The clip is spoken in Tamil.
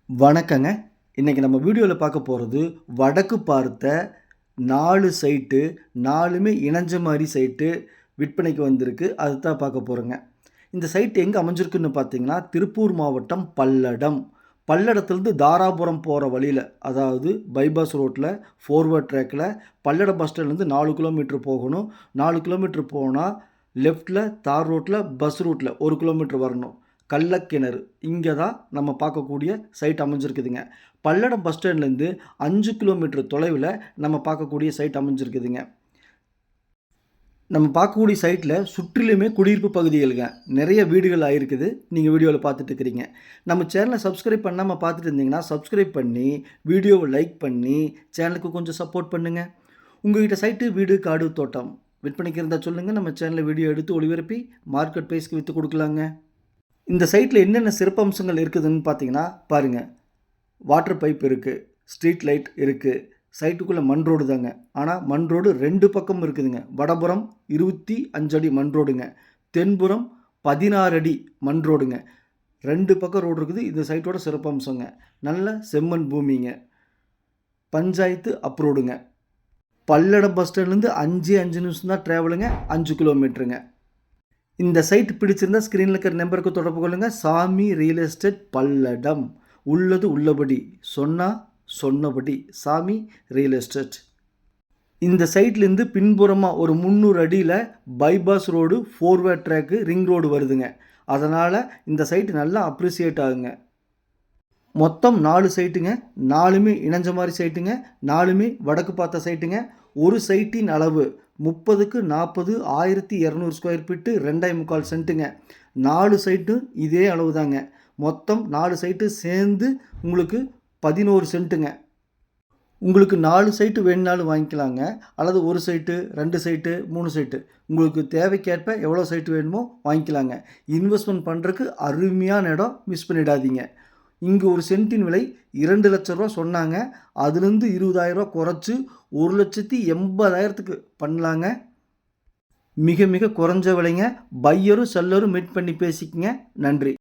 வணக்கங்க. இன்றைக்கி நம்ம வீடியோவில் பார்க்க போகிறது வடக்கு பார்த்த 4 சைட்டு 4மே இணைஞ்ச மாதிரி சைட்டு விற்பனைக்கு வந்திருக்கு. அதுதான் பார்க்க போகிறோங்க. இந்த சைட் எங்கே அமைஞ்சிருக்குன்னு பார்த்தீங்கன்னா திருப்பூர் மாவட்டம் பல்லடம். பல்லடத்துலேருந்து தாராபுரம் போகிற வழியில், அதாவது பைபாஸ் ரோட்டில் ஃபோர்வர்ட் ட்ராக்கில் பல்லடம் பஸ் ஸ்டாண்ட்லேருந்து 4 கிலோமீட்டர் போகணும். 4 கிலோமீட்டர் போனால் லெஃப்ட்டில் தார் ரோட்டில் பஸ் ரூட்டில் 1 கிலோமீட்டர் வரணும். கள்ளக்கிணறு இங்கே தான் நம்ம பார்க்கக்கூடிய சைட் அமைஞ்சிருக்குதுங்க. பல்லடம் பஸ் ஸ்டாண்ட்லேருந்து 5 கிலோமீட்டர் தொலைவில் நம்ம பார்க்கக்கூடிய சைட் அமைஞ்சிருக்குதுங்க. நம்ம பார்க்கக்கூடிய சைட்டில் சுற்றிலுமே குடியிருப்பு பகுதிகளுங்க. நிறைய வீடுகள் ஆகிருக்குது. நீங்கள் வீடியோவில் பார்த்துட்டு இருக்கிறீங்க. நம்ம சேனலை சப்ஸ்கிரைப் பண்ணாமல் பார்த்துட்டு இருந்தீங்கன்னா சப்ஸ்கிரைப் பண்ணி வீடியோவை லைக் பண்ணி சேனலுக்கு கொஞ்சம் சப்போர்ட் பண்ணுங்கள். உங்கள்கிட்ட சைட்டு, வீடு, காடு, தோட்டம் விற்பனைக்கு இருந்தால் சொல்லுங்கள். நம்ம சேனலில் வீடியோ எடுத்து ஒளிபரப்பி மார்க்கெட் ப்ரைஸ்க்கு விற்று கொடுக்கலாங்க. இந்த சைட்டில் என்னென்ன சிறப்பம்சங்கள் இருக்குதுன்னு பார்த்தீங்கன்னா பாருங்கள். வாட்டர் பைப் இருக்குது, ஸ்ட்ரீட் லைட் இருக்குது. சைட்டுக்குள்ளே மண் ரோடு தாங்க. ஆனால் மண் ரோடு 2 பக்கம் இருக்குதுங்க. வடபுறம் 25 அடி மண் ரோடுங்க, தென்புறம் 16 அடி மண் ரோடுங்க. 2 பக்கம் ரோடு இருக்குது. இந்த சைட்டோட சிறப்பம்சங்க. நல்ல செம்மண் பூமிங்க. பஞ்சாயத்து அப்ரோடுங்க. பல்லடம் பஸ் ஸ்டாண்ட்லேருந்து 5 நிமிஷம் தான் ட்ராவலுங்க. 5 கிலோமீட்டருங்க. இந்த சைட் பிடிச்சிருந்தா ஸ்க்ரீனில் இருக்கிற நம்பருக்கு தொடர்பு கொள்ளுங்கள். சாமி ரியல் எஸ்டேட் பல்லடம். உள்ளது உள்ளபடி, சொன்னபடி சாமி ரியல் எஸ்டேட். இந்த சைட்லேருந்து பின்புறமாக ஒரு 300 அடியில் bypass road, four way track, ring road வருதுங்க. அதனால் இந்த சைட்டு நல்லா அப்ரிசியேட் ஆகுங்க. மொத்தம் 4 சைட்டுங்க. 4மே இணைஞ்ச மாதிரி சைட்டுங்க. 4மே வடக்கு பார்த்த சைட்டுங்க. ஒரு சைட்டின் அளவு 30க்கு 40 1200 ஸ்கொயர் ஃபீட்டு 2.25 சென்ட்டுங்க. 4 சைட்டும் இதே அளவு தாங்க. மொத்தம் 4 சைட்டு சேர்ந்து உங்களுக்கு 11 சென்ட்டுங்க. உங்களுக்கு 4 சைட்டு வேணுனாலும் வாங்கிக்கலாங்க. அல்லது ஒரு சைட்டு, 2 சைட்டு, 3 சைட்டு, உங்களுக்கு தேவைக்கேற்ப எவ்வளோ சைட்டு வேணுமோ வாங்கிக்கலாங்க. இன்வெஸ்ட்மெண்ட் பண்ணுறதுக்கு அருமையான இடம், மிஸ் பண்ணிடாதீங்க. இங்கு ஒரு சென்ட்டின் விலை 2 லட்ச ரூபா சொன்னாங்க. அதுலேருந்து 20,000 ரூபா குறைச்சி 1,80,000க்கு பண்ணலாங்க. மிக மிக குறைஞ்ச விலைங்க. பையரும் செல்லரும் மீட் பண்ணி பேசிக்கங்க. நன்றி.